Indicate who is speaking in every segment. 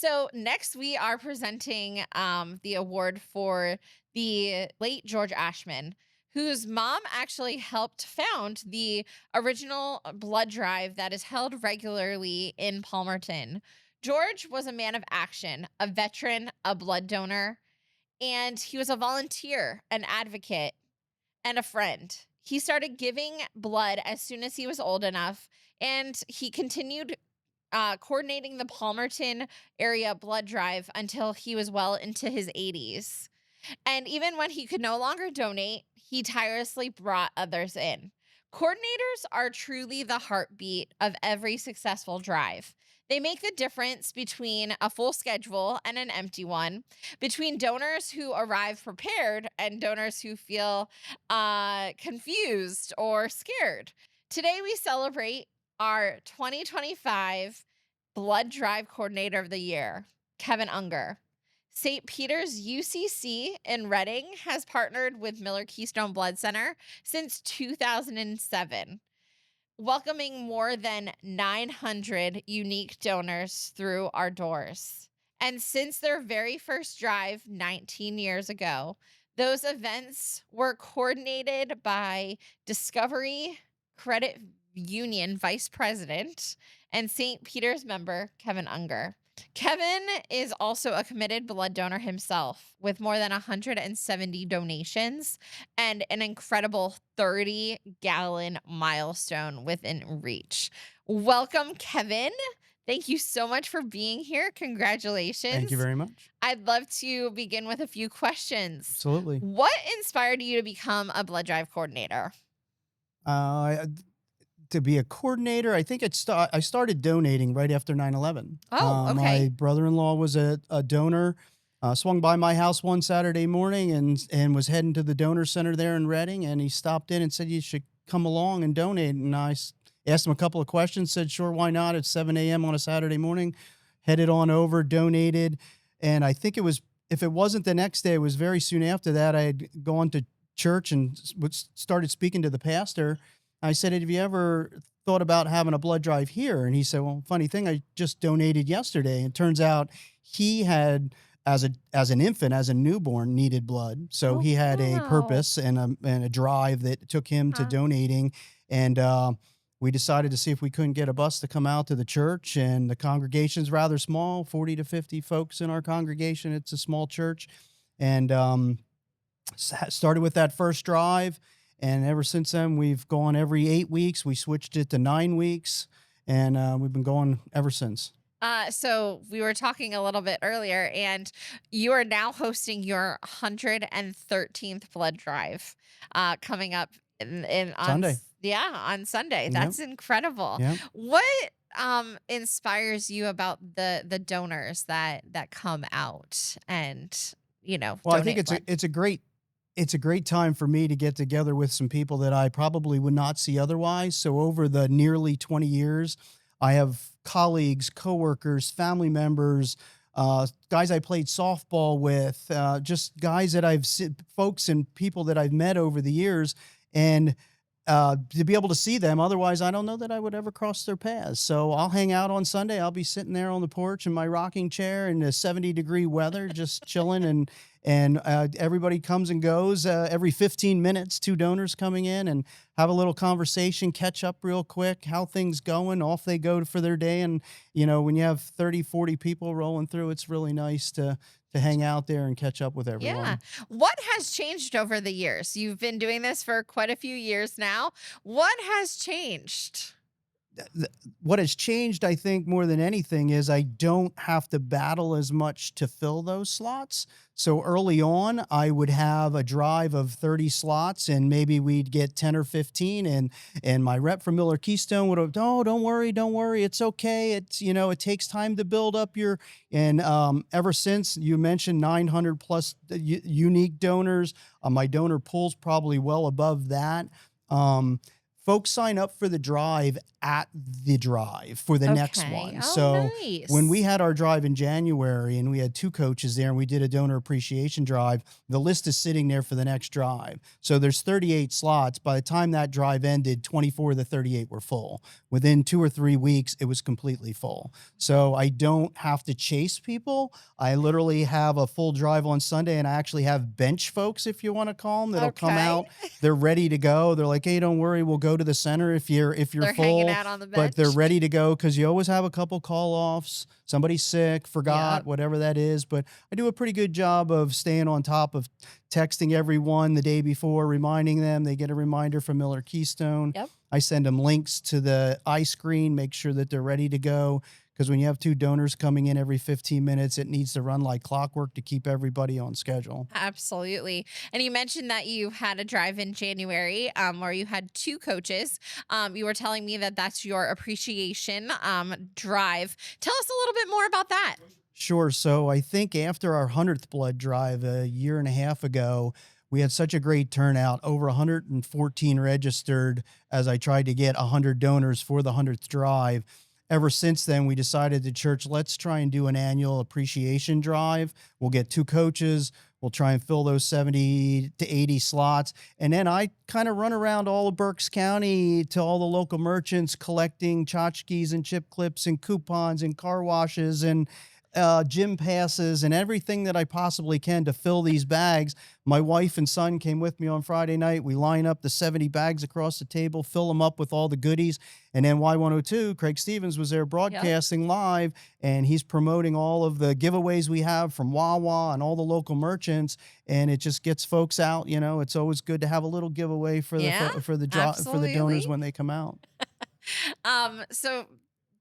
Speaker 1: So next we are presenting the award for the late George Ashman, whose mom actually helped found the original blood drive that is held regularly in Palmerton. George was a man of action, a veteran, a blood donor, and he was a volunteer, an advocate, and a friend. He started giving blood as soon as he was old enough, and he continued coordinating the Palmerton area blood drive until he was well into his 80s. And even when he could no longer donate, he tirelessly brought others in. Coordinators are truly the heartbeat of every successful drive. They make the difference between a full schedule and an empty one, between donors who arrive prepared and donors who feel confused or scared. Today, we celebrate our 2025 Blood Drive Coordinator of the Year, Kevin Unger. St. Peter's UCC in Reading has partnered with Miller-Keystone Blood Center since 2007, welcoming more than 900 unique donors through our doors. And since their very first drive 19 years ago, those events were coordinated by Discovery Credit Union Vice President and St. Peter's member, Kevin Unger. Kevin is also a committed blood donor himself with more than 170 donations and an incredible 30-gallon milestone within reach. Welcome, Kevin. Thank you so much for being here.
Speaker 2: Thank you
Speaker 1: Congratulations.
Speaker 2: very much.
Speaker 1: I'd love to begin with a few questions.
Speaker 2: Absolutely.
Speaker 1: What inspired you to become a blood drive coordinator?
Speaker 2: I to be a coordinator, I think I started donating right after 9/11.
Speaker 1: Oh,
Speaker 2: My
Speaker 1: okay.
Speaker 2: brother-in-law was a donor, swung by my house one Saturday morning and was heading to the donor center there in Reading, and he stopped in and said, "You should come along and donate." And asked him a couple of questions, said, "Sure, why not?" At 7 a.m. on a Saturday morning, headed on over, donated. And I think if it wasn't the next day, it was very soon after that, I had gone to church and started speaking to the pastor. I said, "Have you ever thought about having a blood drive here?" And he said, "Well, funny thing, I just donated yesterday." And it turns out he had, as an infant, as a newborn, needed blood. So
Speaker 1: Oh,
Speaker 2: he had a
Speaker 1: wow.
Speaker 2: purpose and a drive that took him to
Speaker 1: Huh.
Speaker 2: donating. And we decided to see if we couldn't get a bus to come out to the church. And the congregation's rather small, 40 to 50 folks in our congregation. It's a small church. And started with that first drive, and ever since then we've gone every 8 weeks. We switched it to 9 weeks, and we've been going ever since.
Speaker 1: So we were talking a little bit earlier, and you are now hosting your 113th blood drive, coming up in
Speaker 2: Sunday.
Speaker 1: on Sunday.
Speaker 2: Yep.
Speaker 1: That's incredible.
Speaker 2: Yep.
Speaker 1: What inspires you about the donors that come out and
Speaker 2: Well, I think
Speaker 1: donate blood?
Speaker 2: it's a great time for me to get together with some people that I probably would not see otherwise. So over the nearly 20 years, I have colleagues, coworkers, family members, guys I played softball with, just guys that folks and people that I've met over the years, and to be able to see them. Otherwise, I don't know that I would ever cross their paths. So I'll hang out on Sunday. I'll be sitting there on the porch in my rocking chair in the 70-degree weather, just chilling, and everybody comes and goes every 15 minutes. Two donors coming in and have a little conversation, catch up real quick, how things going. Off they go for their day. And when you have 30, 40 people rolling through, it's really nice to hang out there and catch up with
Speaker 1: Yeah.
Speaker 2: everyone.
Speaker 1: What has changed over the years? You've been doing this for quite a few years now. What has changed?
Speaker 2: What has changed, I think, more than anything is I don't have to battle as much to fill those slots. So early on, I would have a drive of 30 slots, and maybe we'd get 10 or 15. And my rep from Miller-Keystone would have, "Oh, don't worry. It's okay. It takes time to build up your," and ever since you mentioned 900 plus unique donors, my donor pool's probably well above that. Um, Folks sign up for the drive at the drive for the next
Speaker 1: Okay.
Speaker 2: one.
Speaker 1: Oh,
Speaker 2: So when we
Speaker 1: nice.
Speaker 2: had our drive in January and we had two coaches there and we did a donor appreciation drive, the list is sitting there for the next drive. So there's 38 slots. By the time that drive ended, 24 of the 38 were full. Within 2 or 3 weeks, it was completely full. So I don't have to chase people. I literally have a full drive on Sunday, and I actually have bench folks, if you want to call them, that'll come
Speaker 1: Okay.
Speaker 2: out. They're ready to go. They're like, "Hey, don't worry, we'll go to the center if you're
Speaker 1: They're hanging
Speaker 2: full."
Speaker 1: out on the
Speaker 2: But they're
Speaker 1: bench.
Speaker 2: ready to go because you always have a couple call offs. Somebody's sick, forgot,
Speaker 1: Yep.
Speaker 2: whatever that is. But I do a pretty good job of staying on top of texting everyone the day before, reminding them. They get a reminder from Miller-Keystone.
Speaker 1: Yep.
Speaker 2: I send them links to the iScreen, make sure that they're ready to go. Because when you have two donors coming in every 15 minutes, it needs to run like clockwork to keep everybody on schedule.
Speaker 1: Absolutely. And you mentioned that you had a drive in January where you had two coaches. You were telling me that that's your appreciation drive. Tell us a little bit more about that.
Speaker 2: Sure. So I think after our 100th blood drive a year and a half ago, we had such a great turnout, over 114 registered as I tried to get 100 donors for the 100th drive. Ever since then, we decided the church, let's try and do an annual appreciation drive. We'll get two coaches. We'll try and fill those 70 to 80 slots. And then I kind of run around all of Berks County to all the local merchants collecting tchotchkes and chip clips and coupons and car washes and gym passes and everything that I possibly can to fill these bags. My wife and son came with me on Friday night. We line up the 70 bags across the table, fill them up with all the goodies. And then Y102, Craig Stevens was there
Speaker 1: Yep.
Speaker 2: broadcasting live, and he's promoting all of the giveaways we have from Wawa and all the local merchants. And it just gets folks out. You know, it's always good to have a little giveaway for the
Speaker 1: Yeah,
Speaker 2: for the donors
Speaker 1: absolutely.
Speaker 2: when they come out.
Speaker 1: So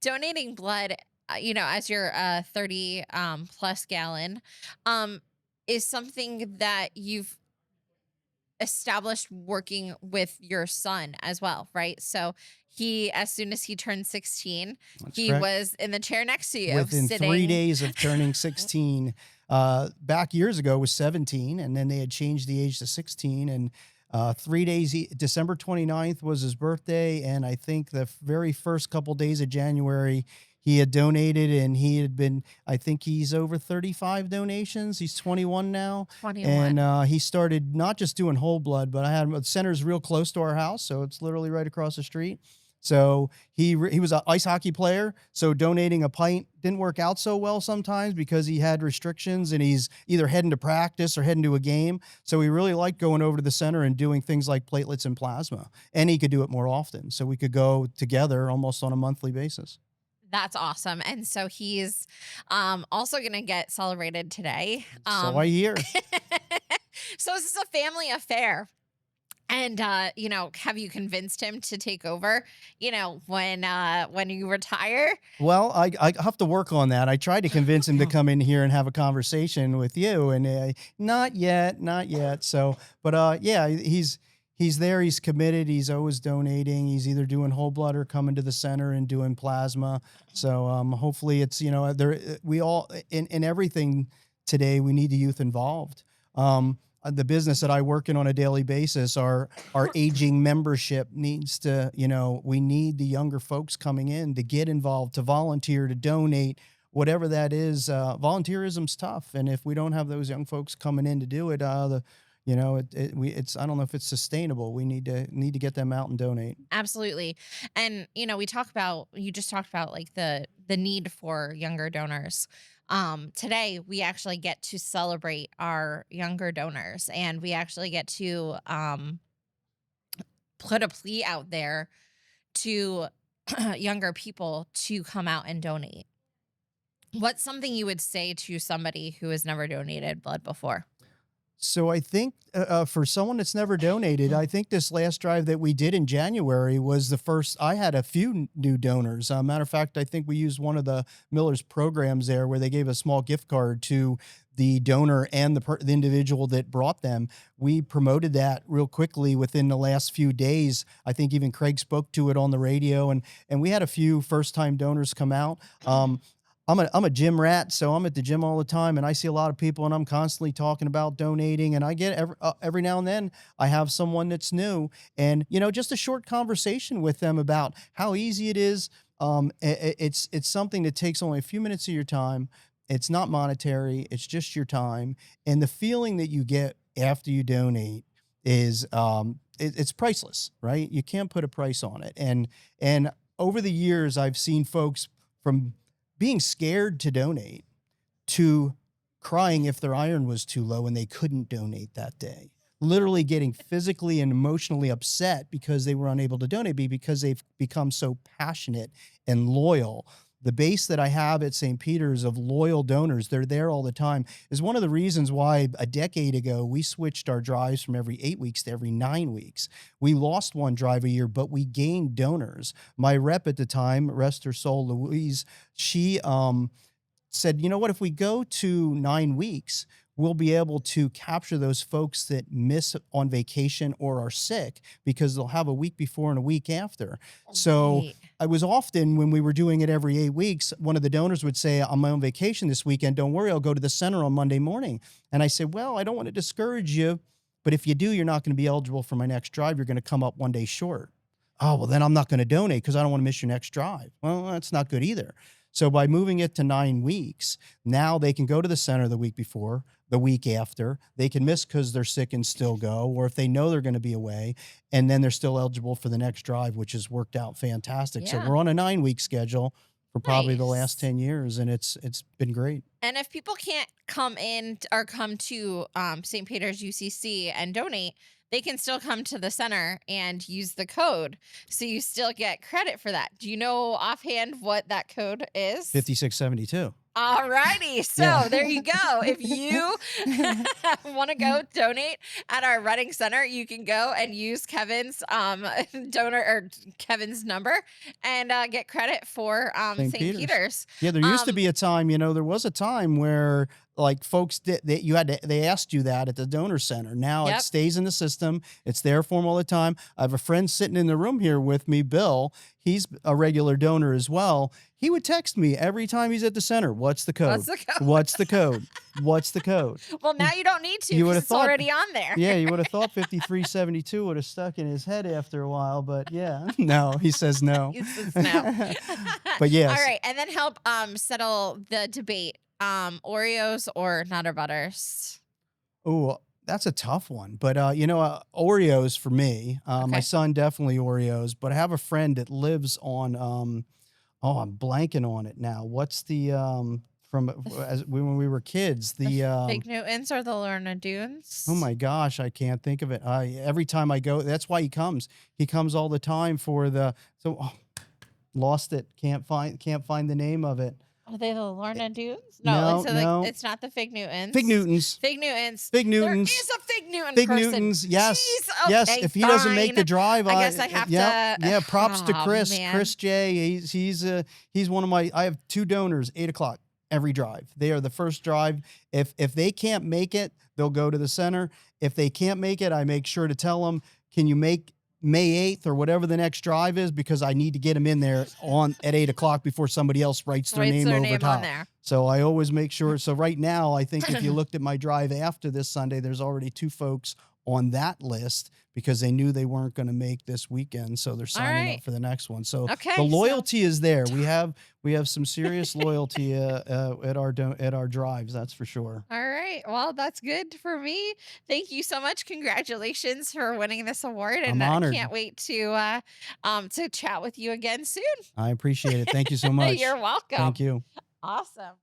Speaker 1: donating blood, as your 30 plus gallon, um, is something that you've established working with your son as well, right? So as soon as he turned 16,
Speaker 2: That's
Speaker 1: he
Speaker 2: correct.
Speaker 1: was in the chair next to you,
Speaker 2: Within 3
Speaker 1: sitting.
Speaker 2: days of turning 16. Back years ago was 17, and then they had changed the age to 16. And 3 days, December 29th was his birthday. And I think the very first couple days of January, he had donated, and he had been, I think he's over 35 donations. He's 21 now. And
Speaker 1: 21.
Speaker 2: he started not just doing whole blood, but I had the center's real close to our house. So it's literally right across the street. So he was an ice hockey player. So donating a pint didn't work out so well sometimes because he had restrictions and he's either heading to practice or heading to a game. So he really liked going over to the center and doing things like platelets and plasma. And he could do it more often. So we could go together almost on a monthly basis.
Speaker 1: That's awesome. And so he's also going to get celebrated today.
Speaker 2: So I hear.
Speaker 1: So is this a family affair? And have you convinced him to take over, when you retire?
Speaker 2: Well, I have to work on that. I tried to convince him to come in here and have a conversation with you, and not yet, not yet. So, but yeah, he's there. He's committed. He's always donating. He's either doing whole blood or coming to the center and doing plasma. So, hopefully, it's there. We all in everything today. We need the youth involved. The business that I work in on a daily basis, our aging membership needs to, we need the younger folks coming in to get involved, to volunteer, to donate, whatever that is. Volunteerism's tough, and if we don't have those young folks coming in to do it, it's I don't know if it's sustainable. We need to get them out and donate.
Speaker 1: Absolutely. And you just talked about like the need for younger donors. Today we actually get to celebrate our younger donors, and we actually get to put a plea out there to younger people to come out and donate. What's something you would say to somebody who has never donated blood before?
Speaker 2: So I think for someone that's never donated, I think this last drive that we did in January was the first. I had a few new donors. Matter of fact, I think we used one of the Miller's programs there where they gave a small gift card to the donor and the individual that brought them. We promoted that real quickly within the last few days. I think even Craig spoke to it on the radio, and we had a few first time donors come out. I'm a gym rat, so I'm at the gym all the time, and I see a lot of people, and I'm constantly talking about donating. And I get every now and then I have someone that's new, and just a short conversation with them about how easy it is. It's something that takes only a few minutes of your time. It's not monetary. It's just your time, and the feeling that you get after you donate is it's priceless, right? You can't put a price on it. And over the years, I've seen folks from being scared to donate to crying if their iron was too low and they couldn't donate that day. Literally getting physically and emotionally upset because they were unable to donate because they've become so passionate and loyal. The base that I have at St. Peter's of loyal donors, they're there all the time, is one of the reasons why a decade ago we switched our drives from every 8 weeks to every 9 weeks. We lost one drive a year, but we gained donors. My rep at the time, rest her soul, Louise, she said, you know what, if we go to 9 weeks, we'll be able to capture those folks that miss on vacation or are sick because they'll have a week before and a week after. So
Speaker 1: Right.
Speaker 2: I was often, when we were doing it every 8 weeks, one of the donors would say, I'm on vacation this weekend. Don't worry, I'll go to the center on Monday morning. And I said, well, I don't want to discourage you, but if you do, you're not going to be eligible for my next drive. You're going to come up one day short. Oh, well, then I'm not going to donate because I don't want to miss your next drive. Well, that's not good either. So by moving it to 9 weeks, now they can go to the center the week before, the week after. They can miss because they're sick and still go, or if they know they're going to be away, and then they're still eligible for the next drive, which has worked out fantastic. So
Speaker 1: Yeah.
Speaker 2: we're on a 9-week schedule for probably the last
Speaker 1: Nice.
Speaker 2: 10 years, and it's been great.
Speaker 1: And if people can't come in or come to St. Peter's UCC and donate, they can still come to the center and use the code. So you still get credit for that. Do you know offhand what that code is?
Speaker 2: 5672.
Speaker 1: All righty.
Speaker 2: Yeah.
Speaker 1: So there you go. If you want to go donate at our Reading Center, you can go and use Kevin's donor or Kevin's number and get credit for
Speaker 2: St.
Speaker 1: St.
Speaker 2: Peter's.
Speaker 1: Peter's.
Speaker 2: Yeah, there used to
Speaker 1: Um,
Speaker 2: be a time, there was a time where like folks did that they asked you that at the donor center. Now it
Speaker 1: yep.
Speaker 2: stays in the system. It's there for them all the time. I have a friend sitting in the room here with me, Bill. He's a regular donor as well. He would text me every time he's at the center. What's the code?
Speaker 1: What's the code?
Speaker 2: What's the code? What's the code?
Speaker 1: Well, now you don't need to
Speaker 2: You would
Speaker 1: because
Speaker 2: have
Speaker 1: it's
Speaker 2: thought,
Speaker 1: already on there.
Speaker 2: yeah, you would have thought 5372 would have stuck in his head after a while, but yeah, no, he says no.
Speaker 1: He says no.
Speaker 2: But
Speaker 1: All
Speaker 2: yes,
Speaker 1: right. And then help settle the debate. Oreos or Nutter Butters?
Speaker 2: oh, that's a tough one. But Oreos for me. My
Speaker 1: Okay.
Speaker 2: son definitely Oreos. But I have a friend that lives on. Oh, I'm blanking on it now. What's the from when we were kids? The
Speaker 1: Fig Newtons or the Lorna Dunes?
Speaker 2: oh my gosh, I can't think of it. Every time I go, that's why he comes. He comes all the time for the. So lost it. Can't find the name of it.
Speaker 1: Are they the Lorna Dunes?
Speaker 2: No,
Speaker 1: it's
Speaker 2: no.
Speaker 1: it's not the Fig Newtons.
Speaker 2: Fig Newtons.
Speaker 1: Fig Newtons.
Speaker 2: Fig
Speaker 1: There
Speaker 2: Newtons.
Speaker 1: is a Fig Newton
Speaker 2: Fig
Speaker 1: person.
Speaker 2: Newtons, yes,
Speaker 1: Jeez,
Speaker 2: yes.
Speaker 1: okay,
Speaker 2: If he doesn't make the
Speaker 1: fine.
Speaker 2: drive,
Speaker 1: I guess I have
Speaker 2: yeah,
Speaker 1: to.
Speaker 2: yeah. Props to
Speaker 1: Oh,
Speaker 2: Chris,
Speaker 1: man.
Speaker 2: Chris J. He's one of my. I have 2 donors, 8 o'clock every drive. They are the first drive. If they can't make it, they'll go to the center. If they can't make it, I make sure to tell them, can you make May 8th or whatever the next drive is, because I need to get them in there at 8 o'clock before somebody else writes their
Speaker 1: Writes
Speaker 2: name
Speaker 1: their
Speaker 2: over
Speaker 1: name
Speaker 2: top.
Speaker 1: on there.
Speaker 2: So I always make sure. So right now, I think if you looked at my drive after this Sunday, there's already 2 folks on that list because they knew they weren't going to make this weekend. So they're signing
Speaker 1: right.
Speaker 2: up for the next one. So
Speaker 1: Okay,
Speaker 2: the
Speaker 1: so-
Speaker 2: loyalty is there. We have some serious loyalty at our drives. That's for sure.
Speaker 1: All right. Well, that's good for me. Thank you so much. Congratulations for winning this award, and
Speaker 2: I'm honored.
Speaker 1: I can't wait to chat with you again soon.
Speaker 2: I appreciate it. Thank you so much.
Speaker 1: You're welcome.
Speaker 2: Thank you.
Speaker 1: Awesome.